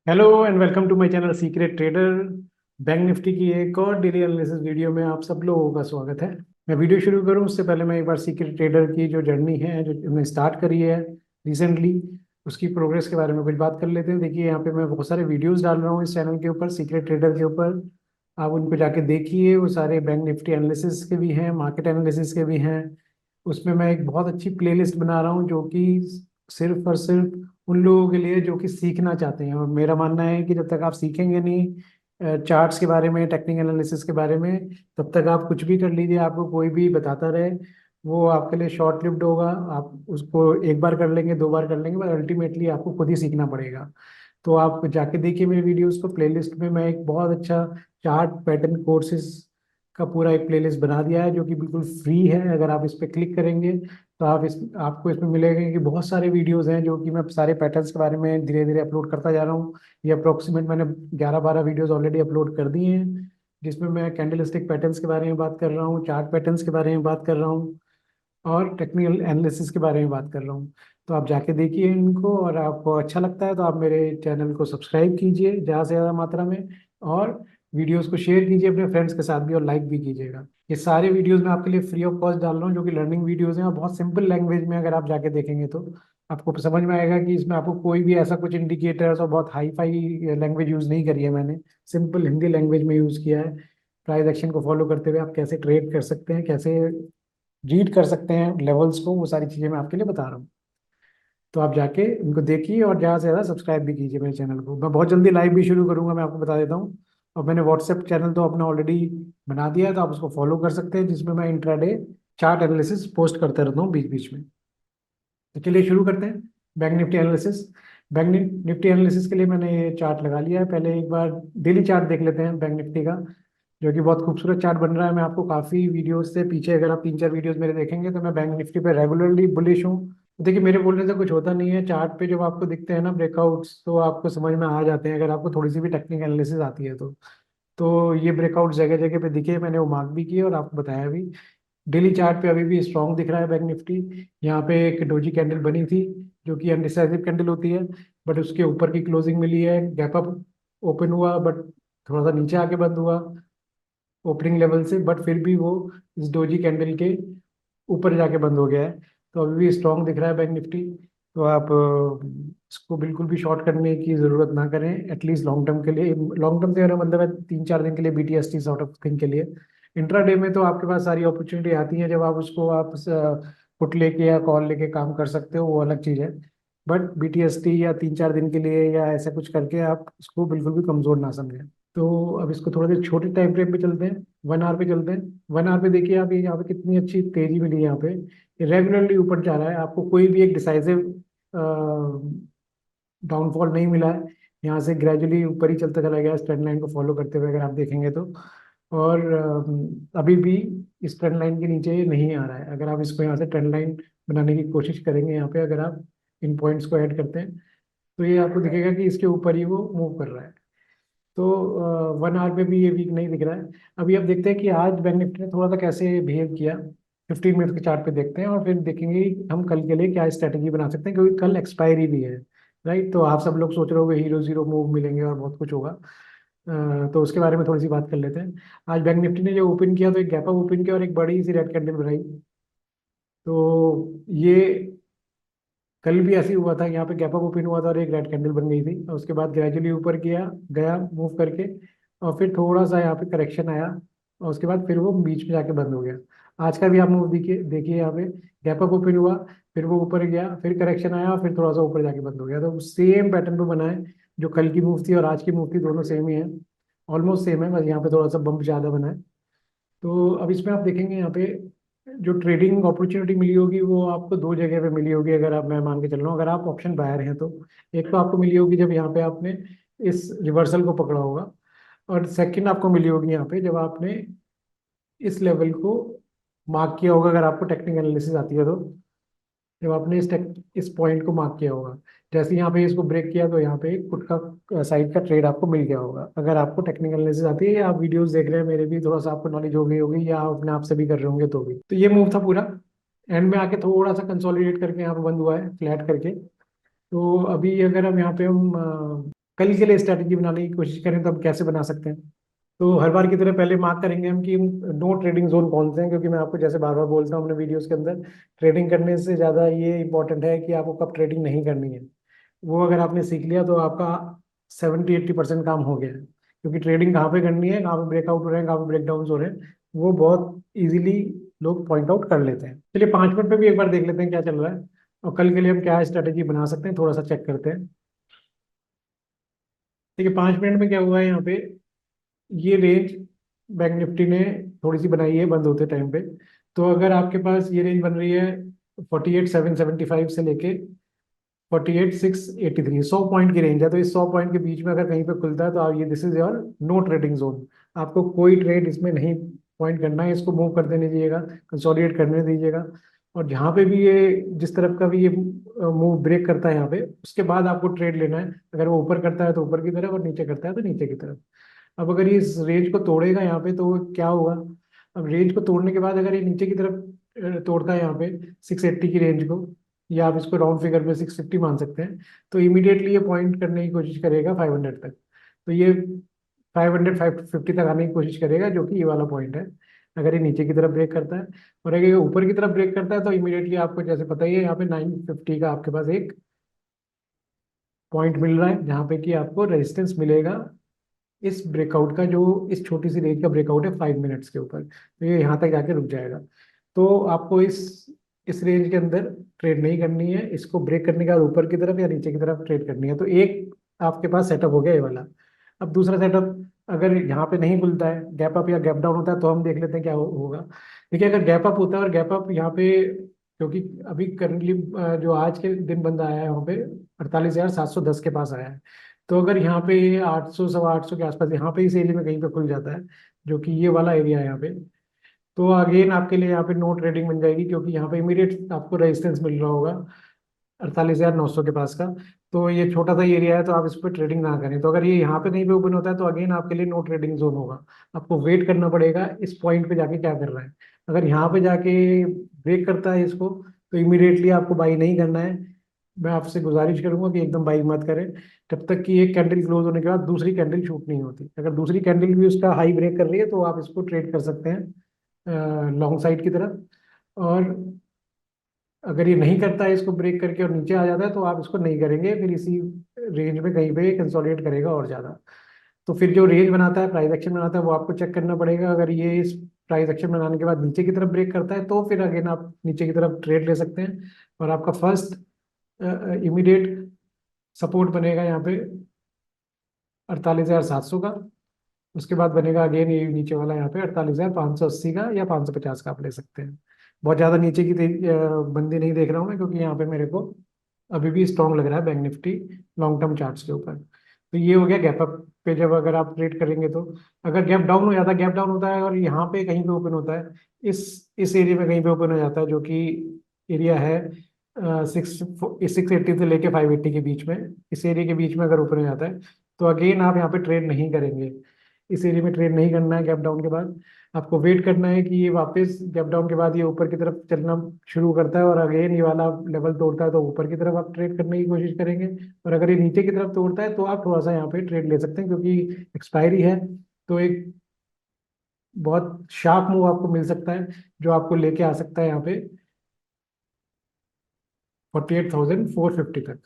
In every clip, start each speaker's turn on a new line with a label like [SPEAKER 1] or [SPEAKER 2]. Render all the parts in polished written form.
[SPEAKER 1] Hello and welcome to my channel secret trader. Bank Nifty की एक और daily analysis video में आप सब लोगों का स्वागत है। मैं वीडियो शुरू करूं उससे पहले मैं एक बार सीक्रेट ट्रेडर की जो जर्नी है जो हमने स्टार्ट करी है रिसेंटली, उसकी प्रोग्रेस के बारे में कुछ बात कर लेते हैं। देखिए, यहाँ पे मैं बहुत सारे वीडियोस डाल रहा हूँ इस चैनल के ऊपर, सीक्रेट ट्रेडर के ऊपर। आप उनको जाके देखिए, वो सारे बैंक निफ्टी एनालिसिस के भी हैं, मार्केट एनालिसिस के भी हैं। उसमें मैं एक बहुत अच्छी प्लेलिस्ट बना रहा हूँ जो कि सिर्फ और सिर्फ उन लोगों के लिए जो कि सीखना चाहते हैं। और मेरा मानना है कि जब तक आप सीखेंगे नहीं चार्ट्स के बारे में, टेक्निकल एनालिसिस के बारे में, तब तक आप कुछ भी कर लीजिए, आपको कोई भी बताता रहे, वो आपके लिए शॉर्ट लिव्ड होगा। आप उसको एक बार कर लेंगे, दो बार कर लेंगे, पर अल्टीमेटली आपको खुद ही सीखना पड़ेगा। तो आप जाके देखिए मेरे वीडियोस को। प्लेलिस्ट में मैं एक बहुत अच्छा चार्ट पैटर्न कोर्सेज का पूरा एक प्लेलिस्ट बना दिया है जो कि बिल्कुल फ्री है। अगर आप इस पर क्लिक करेंगे तो आपको इसमें मिलेगा कि बहुत सारे वीडियोस हैं जो कि मैं सारे पैटर्न्स के बारे में धीरे धीरे अपलोड करता जा रहा हूँ। ये अप्रोक्सीमेट मैंने 11-12 वीडियोस ऑलरेडी अपलोड कर दिए हैं, जिसमें मैं कैंडल स्टिक पैटर्न्स के बारे में बात कर रहा हूँ, चार्ट पैटर्न्स के बारे में बात कर रहा हूँ, और टेक्निकल एनालिसिस के बारे में बात कर रहा हूँ। तो आप जाके देखिए इनको, और आपको अच्छा लगता है तो आप मेरे चैनल को सब्सक्राइब कीजिए ज़्यादा से ज़्यादा मात्रा में, और वीडियोस को शेयर कीजिए अपने फ्रेंड्स के साथ भी, और लाइक भी कीजिएगा। ये सारे वीडियोस मैं आपके लिए फ्री ऑफ कॉस्ट डाल रहा हूँ जो कि लर्निंग वीडियोस हैं, और बहुत सिंपल लैंग्वेज में अगर आप जाके देखेंगे तो आपको समझ में आएगा कि इसमें आपको कोई भी ऐसा कुछ इंडिकेटर्स और बहुत हाई फाई लैंग्वेज यूज़ नहीं करी है मैंने। सिंपल हिंदी लैंग्वेज में यूज़ किया है। प्राइस एक्शन को फॉलो करते हुए आप कैसे ट्रेड कर सकते हैं, कैसे रीड कर सकते हैं लेवल्स को, वो सारी चीज़ें मैं आपके लिए बता रहा हूँ। तो आप जाके इनको देखिए और ज़्यादा से ज़्यादा सब्सक्राइब भी कीजिए मेरे चैनल को। मैं बहुत जल्दी लाइव भी शुरू करूँगा, मैं आपको बता देता हूँ। और मैंने व्हाट्सएप चैनल तो अपना ऑलरेडी बना दिया है, तो आप उसको फॉलो कर सकते हैं, जिसमें मैं इंट्राडे चार्ट एनालिसिस पोस्ट करता रहता हूँ बीच बीच में। तो चलिए शुरू करते हैं bank Nifty analysis. Bank Nifty analysis के लिए मैंने ये चार्ट लगा लिया है। पहले एक बार डेली चार्ट देख लेते हैं बैंक निफ्टी का, जो कि बहुत खूबसूरत चार्ट बन रहा है। मैं आपको काफ़ी वीडियोस से पीछे, अगर आप 3-4 वीडियोस मेरे देखेंगे, तो मैं बैंक निफ्टी पे रेगुलरली बुलिश हूँ। देखिए, मेरे बोलने से कुछ होता नहीं है। चार्ट पे जब आपको दिखते हैं ना ब्रेकआउट्स, तो आपको समझ में आ जाते हैं, अगर आपको थोड़ी सी भी टेक्निकल एनालिसिस आती है तो ये ब्रेकआउट जगह जगह पे दिखे, मैंने वो मार्क भी किए और आपको बताया भी। डेली चार्ट पे अभी भी स्ट्रॉन्ग दिख रहा है बैंक निफ्टी। यहाँ पे एक डोजी कैंडल बनी थी जो कि अनडिसाइसिव कैंडल होती है, बट उसके ऊपर की क्लोजिंग मिली है, गैप अप ओपन हुआ, बट थोड़ा सा नीचे आके बंद हुआ ओपनिंग लेवल से, बट फिर भी वो इस डोजी कैंडल के ऊपर जाके बंद हो गया है। तो अभी भी स्ट्रॉन्ग दिख रहा है बैंक निफ्टी। तो आप इसको बिल्कुल भी शॉर्ट करने की जरूरत ना करें, एटलीस्ट लॉन्ग टर्म के लिए। लॉन्ग टर्म से मेरा मतलब है 3-4 दिन के लिए, बीटीएसटी सॉर्ट ऑफ थिंग के लिए। इंट्राडे में तो आपके पास सारी अपॉर्चुनिटी आती है, जब आप उसको आप पुट लेके या कॉल लेके काम कर सकते हो, वो अलग चीज़ है। बट बीटीएसटी या 3-4 दिन के लिए या ऐसा कुछ करके आप इसको बिल्कुल भी कमजोर ना समझें। तो अब इसको थोड़ा देर छोटे टाइम फ्रेम पे चलते हैं, 1 आवर पे चलते हैं। 1 आवर पे देखिए आप, ये यहाँ पे कितनी अच्छी तेजी मिली है। यहाँ पे रेगुलरली ऊपर जा रहा है, आपको कोई भी एक डिसाइसिव डाउनफॉल नहीं मिला है। यहाँ से ग्रेजुअली ऊपर ही चलता चला गया, इस ट्रेंड लाइन को फॉलो करते हुए, अगर आप देखेंगे तो। और अभी भी इस ट्रेंड लाइन के नीचे ये नहीं आ रहा है। अगर आप इसको यहाँ से ट्रेंड लाइन बनाने की कोशिश करेंगे, यहाँ पे अगर आप इन पॉइंट्स को ऐड करते हैं, तो ये आपको दिखेगा कि इसके ऊपर ही वो मूव कर रहा है। तो 1 आवर पे भी ये वीक नहीं दिख रहा है। अभी अब देखते हैं कि आज बैंक निफ्टी ने थोड़ा सा कैसे बिहेव किया। 15 मिनट के चार्ट पे देखते हैं, और फिर देखेंगे कि हम कल के लिए क्या स्ट्रेटेजी बना सकते हैं, क्योंकि कल एक्सपायरी भी है। राइट, तो आप सब लोग सोच रहे हो हीरो जीरो मूव मिलेंगे और बहुत कुछ होगा। तो उसके बारे में थोड़ी सी बात कर लेते हैं। आज बैंक निफ्टी ने जो ओपन किया, तो एक गैप अप ओपन किया और एक बड़ी सी रेड कैंडल बनाई। तो ये कल भी ऐसे ही हुआ था, यहाँ पे गैप अप ओपन हुआ था और एक रेड कैंडल बन गई थी, और उसके बाद ग्रेजुअली ऊपर किया गया मूव करके, और फिर थोड़ा सा यहाँ पे करेक्शन आया, और उसके बाद फिर वो बीच में जाके बंद हो गया। आज का भी आप मूव देखिए देखिए, यहाँ पे गैप अप ओपन हुआ, फिर वो ऊपर गया, फिर करेक्शन आया, और फिर थोड़ा सा ऊपर जाके बंद हो गया। तो सेम पैटर्न पे बना है। जो कल की मूव थी और आज की मूव थी, दोनों सेम ही है, ऑलमोस्ट सेम है, बस यहाँ पे थोड़ा सा बम्प ज्यादा बना है। तो अब इसमें आप देखेंगे यहाँ पे जो ट्रेडिंग अपॉर्चुनिटी मिली होगी, वो आपको दो जगह पे मिली होगी। अगर आप, मैं मान के चल रहा हूँ, अगर आप ऑप्शन बायर हैं तो एक तो आपको मिली होगी जब यहाँ पे आपने इस रिवर्सल को पकड़ा होगा, और सेकंड आपको मिली होगी यहाँ पे जब आपने इस लेवल को मार्क किया होगा, अगर आपको टेक्निकल एनालिसिस आती है तो। जब आपने इस पॉइंट को मार्क किया होगा, जैसे यहाँ पे इसको ब्रेक किया, तो यहाँ पे पुट का साइड का ट्रेड आपको मिल गया होगा, अगर आपको टेक्निकल एनालिसिस आती है, या आप वीडियोस देख रहे हैं मेरे भी, थोड़ा सा आपको नॉलेज हो गई होगी, या आप अपने आप से भी कर रहे होंगे तो भी। तो ये मूव था पूरा। एंड में आके थोड़ा सा कंसोलिडेट करके यहाँ पे बंद हुआ है फ्लैट करके। तो अभी अगर हम यहाँ पे हम कल के लिए स्ट्रैटेजी बनाने की कोशिश करें तो हम कैसे बना सकते हैं। तो हर बार की तरह पहले मार्क करेंगे हम कि नो ट्रेडिंग जोन कौन से हैं, क्योंकि मैं आपको जैसे बार बार बोलता हूँ अपने वीडियोस के अंदर, ट्रेडिंग करने से ज़्यादा ये इंपॉर्टेंट है कि आपको कब ट्रेडिंग नहीं करनी है। वो अगर आपने सीख लिया तो आपका 70-80% काम हो गया है। क्योंकि ट्रेडिंग कहाँ पे करनी है, कहाँ पे ब्रेकआउट हो रहे हैं, कहाँ पे ब्रेकडाउन हो रहे हैं, वो बहुत इजीली लोग पॉइंट आउट कर लेते हैं। चलिए 5 मिनट पे भी एक बार देख लेते हैं क्या चल रहा है, और कल के लिए हम क्या स्ट्रेटेजी बना सकते हैं थोड़ा सा चेक करते हैं। देखिए 5 मिनट में क्या हुआ है यहाँ पे, ये रेंज बैंक निफ्टी ने थोड़ी सी बनाई है बंद होते टाइम पे। तो अगर आपके पास ये रेंज बन रही है 48,775 से लेके 48,683, 100 पॉइंट की रेंज है, तो इस 100 पॉइंट के बीच में अगर कहीं पे खुलता है तो आप ये this is your no trading zone. आपको कोई ट्रेड इसमें नहीं पॉइंट करना है, इसको मूव कर देने दीजिएगा, कंसोलिडेट करने दीजिएगा। और जहाँ पे भी ये जिस तरफ का भी ये मूव ब्रेक करता है यहाँ पे, उसके बाद आपको ट्रेड लेना है। अगर वो ऊपर करता है तो ऊपर की तरफ, और नीचे करता है तो नीचे की तरफ। अब अगर ये इस रेंज को तोड़ेगा यहाँ पे तो क्या होगा, अब रेंज को तोड़ने के बाद अगर ये नीचे की तरफ तोड़ता है यहाँ पे 680 की रेंज को, या आप इसको राउंड फिगर में 650 मान सकते हैं, तो इमीडिएटली ये पॉइंट करने की कोशिश करेगा 500 तक। तो ये 500-550 तक आने की कोशिश करेगा, जो कि ये वाला पॉइंट है अगर ये नीचे की तरफ ब्रेक करता है। और अगर ये ऊपर की तरफ ब्रेक करता है तो इमीडिएटली आपको जैसे पता ही है यहाँ पे 950 का आपके पास एक पॉइंट मिल रहा है, जहाँ पे कि आपको रेजिस्टेंस मिलेगा इस ब्रेकआउट का, जो इस छोटी सी रेंज का ब्रेकआउट है 5 मिनट्स के ऊपर। तो ये यहाँ तक जाके रुक जाएगा। तो आपको इस रेंज के अंदर ट्रेड नहीं करनी है, इसको ब्रेक करने के बाद ऊपर की तरफ या नीचे की तरफ ट्रेड करनी है। तो एक आपके पास सेटअप हो गया ये वाला। अब दूसरा सेटअप, अगर यहाँ पे नहीं खुलता है, गैप अप या गैप डाउन होता है, तो हम देख लेते हैं क्या होगा। देखिए अगर गैप अप होता है और गैप अप यहाँ पे, क्योंकि अभी करंटली जो आज के दिन बंद आया है वहाँ पे 48,710 के पास आया है। तो अगर यहाँ पे 800 850 के आसपास यहाँ पे इस एरिया में कहीं पे खुल जाता है, जो कि ये वाला एरिया है यहाँ पे, तो अगेन आपके लिए यहाँ पे नो ट्रेडिंग बन जाएगी, क्योंकि यहाँ पे इमीडिएट आपको रेजिस्टेंस मिल रहा होगा 48,900 के पास का। तो ये छोटा सा एरिया है, तो आप इस पर ट्रेडिंग ना करें। तो अगर ये यहाँ पे कहीं पे ओपन होता है तो अगेन आपके लिए नो ट्रेडिंग जोन होगा। आपको वेट करना पड़ेगा इस पॉइंट पे जाके क्या कर रहा है। अगर यहाँ पे जाके ब्रेक करता है इसको, तो इमीडिएटली आपको बाई नहीं करना है। मैं आपसे गुजारिश करूंगा कि एकदम बाई मत करें जब तक कि एक कैंडल क्लोज होने के बाद दूसरी कैंडल शूट नहीं होती। अगर दूसरी कैंडल भी उसका हाई ब्रेक कर रही है तो आप इसको ट्रेड कर सकते हैं लॉन्ग साइड की तरफ। और अगर ये नहीं करता है इसको ब्रेक करके और नीचे आ जाता है, तो आप इसको नहीं करेंगे, फिर इसी रेंज में कहीं पे कंसोलिडेट करेगा और ज़्यादा। तो फिर जो रेंज बनाता है, प्राइस एक्शन बनाता है, वो आपको चेक करना पड़ेगा। अगर ये इस प्राइस एक्शन बनाने के बाद नीचे की तरफ ब्रेक करता है, तो फिर अगेन आप नीचे की तरफ ट्रेड ले सकते हैं। और आपका फर्स्ट इमीडिएट सपोर्ट बनेगा यहाँ पे 48,700 का। उसके बाद बनेगा अगेन ये नीचे वाला यहाँ पे 48,580 का, या 550 का आप ले सकते हैं। बहुत ज़्यादा नीचे की बंदी नहीं देख रहा हूँ मैं, क्योंकि यहाँ पे मेरे को अभी भी स्ट्रॉन्ग लग रहा है bank Nifty long term charts के ऊपर। तो ये हो गया गैप अप पे जब अगर आप ट्रेड करेंगे तो। अगर गैप डाउन हो जाता है, गैप डाउन होता है और यहाँ पे कहीं पे ओपन होता है, इस एरिया में कहीं पे ओपन हो जाता है, जो कि एरिया है 680 से लेके 580 के बीच में, इस एरिया के बीच में अगर ओपन हो जाता है, तो अगेन आप यहाँ पे ट्रेड नहीं करेंगे। इस एरिया में ट्रेड नहीं करना है गैप डाउन के बाद। आपको वेट करना है कि ये वापस गैप डाउन के बाद ये ऊपर की तरफ चलना शुरू करता है, और अगेन ये वाला लेवल तोड़ता है तो ऊपर की तरफ आप ट्रेड करने की कोशिश करेंगे। और अगर ये नीचे की तरफ तोड़ता है तो आप थोड़ा सा यहाँ पे ट्रेड ले सकते हैं, क्योंकि एक्सपायरी है। तो एक बहुत शार्प मूव आपको मिल सकता है, जो आपको लेके आ सकता है यहाँ पे 48,450 तक।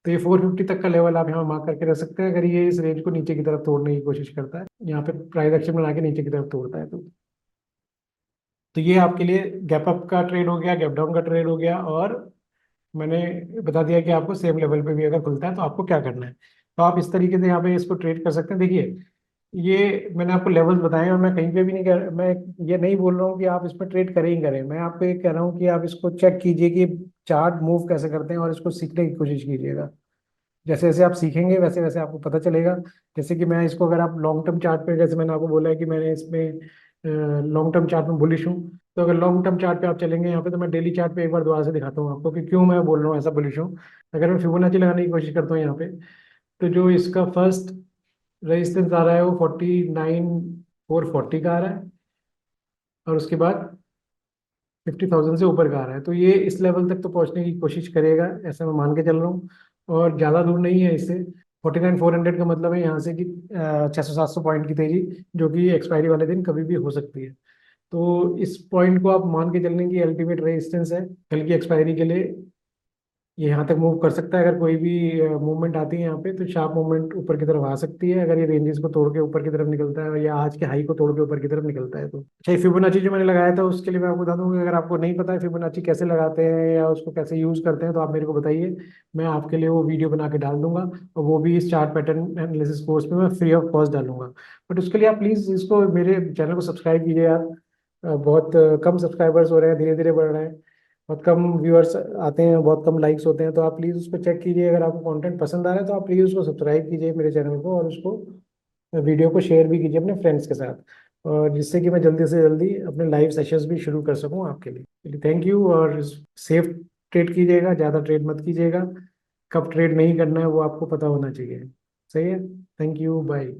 [SPEAKER 1] तो ये 450 तक का लेवल आप यहाँ मार्क करके रख सकते हैं, अगर ये इस रेंज को नीचे की तरफ तोड़ने की कोशिश करता है, यहाँ पे प्राइस एक्शन बना के नीचे की तरफ तोड़ता है तो ये आपके लिए गैप अप का ट्रेड हो गया, गैप डाउन का ट्रेड हो गया। और मैंने बता दिया कि आपको सेम लेवल पे भी अगर खुलता है तो आपको क्या करना है। तो आप इस तरीके से यहाँ पे इसको ट्रेड कर सकते हैं। देखिए ये मैंने आपको लेवल्स बताए, और मैं कहीं पे भी नहीं कर, मैं ये नहीं बोल रहा हूँ कि आप इस पर ट्रेड करें ही करें। मैं आपको ये कह रहा हूँ कि आप इसको चेक कीजिए कि चार्ट मूव कैसे करते हैं, और इसको सीखने की कोशिश कीजिएगा। जैसे जैसे आप सीखेंगे वैसे वैसे आपको पता चलेगा। जैसे कि मैं इसको, अगर आप लॉन्ग टर्म चार्ट पे, जैसे मैंने आपको बोला है कि मैंने इसमें लॉन्ग टर्म चार्ट में बुलिश हूँ, तो अगर लॉन्ग टर्म चार्ट पे आप चलेंगे यहाँ पे, तो मैं डेली चार्ट पे एक बार दोबारा से दिखाता हूँ आपको कि क्यों मैं बोल रहा हूँ ऐसा बुलिश हूँ। अगर मैं फिबोनाची लगाने की कोशिश करता हूँ यहाँ पे, तो जो इसका फर्स्ट रेजिस्टेंस आ रहा है वो 49,440 का आ रहा है, और उसके बाद 50,000 से ऊपर का आ रहा है। तो ये इस लेवल तक तो पहुंचने की कोशिश करेगा, ऐसा मैं मान के चल रहा हूँ, और ज़्यादा दूर नहीं है इससे। 49,400 का मतलब है यहाँ से कि 600-700 पॉइंट की तेजी, जो कि एक्सपायरी वाले दिन कभी भी हो सकती है। तो इस पॉइंट को आप मान के चलने की अल्टीमेट रेजिस्टेंस है कल की एक्सपायरी के लिए। ये यहाँ तक मूव कर सकता है, अगर कोई भी मूवमेंट आती है यहाँ पे तो शार्प मूवमेंट ऊपर की तरफ आ सकती है, अगर ये रेंजेस को तोड़ के ऊपर की तरफ निकलता है या आज के हाई को तोड़ के ऊपर की तरफ निकलता है तो। अच्छा, फिबोनाची जो मैंने लगाया था उसके लिए मैं आपको बता दूंगा, अगर आपको नहीं पता है फिबोनाची कैसे लगाते हैं या उसको कैसे यूज करते हैं तो आप मेरे को बताइए, मैं आपके लिए वो वीडियो बना के डाल दूंगा, और वो भी इस चार्ट पैटर्न एनालिसिस कोर्स में मैं फ्री ऑफ कॉस्ट डालूंगा। बट उसके लिए आप प्लीज इसको, मेरे चैनल को सब्सक्राइब कीजिए यार। बहुत कम सब्सक्राइबर्स हो रहे हैं, धीरे धीरे बढ़ रहे हैं, बहुत कम व्यूअर्स आते हैं, बहुत कम लाइक्स होते हैं, तो आप प्लीज़ उसको चेक कीजिए। अगर आपको कंटेंट पसंद आ रहा है तो आप प्लीज़ उसको सब्सक्राइब कीजिए मेरे चैनल को, और उसको वीडियो को शेयर भी कीजिए अपने फ्रेंड्स के साथ, और जिससे कि मैं जल्दी से जल्दी अपने लाइव सेशंस भी शुरू कर सकूं आपके लिए। चलिए, थैंक यू, और सेफ ट्रेड कीजिएगा, ज़्यादा ट्रेड मत कीजिएगा। कब ट्रेड नहीं करना है वो आपको पता होना चाहिए। सही है। Thank you, bye.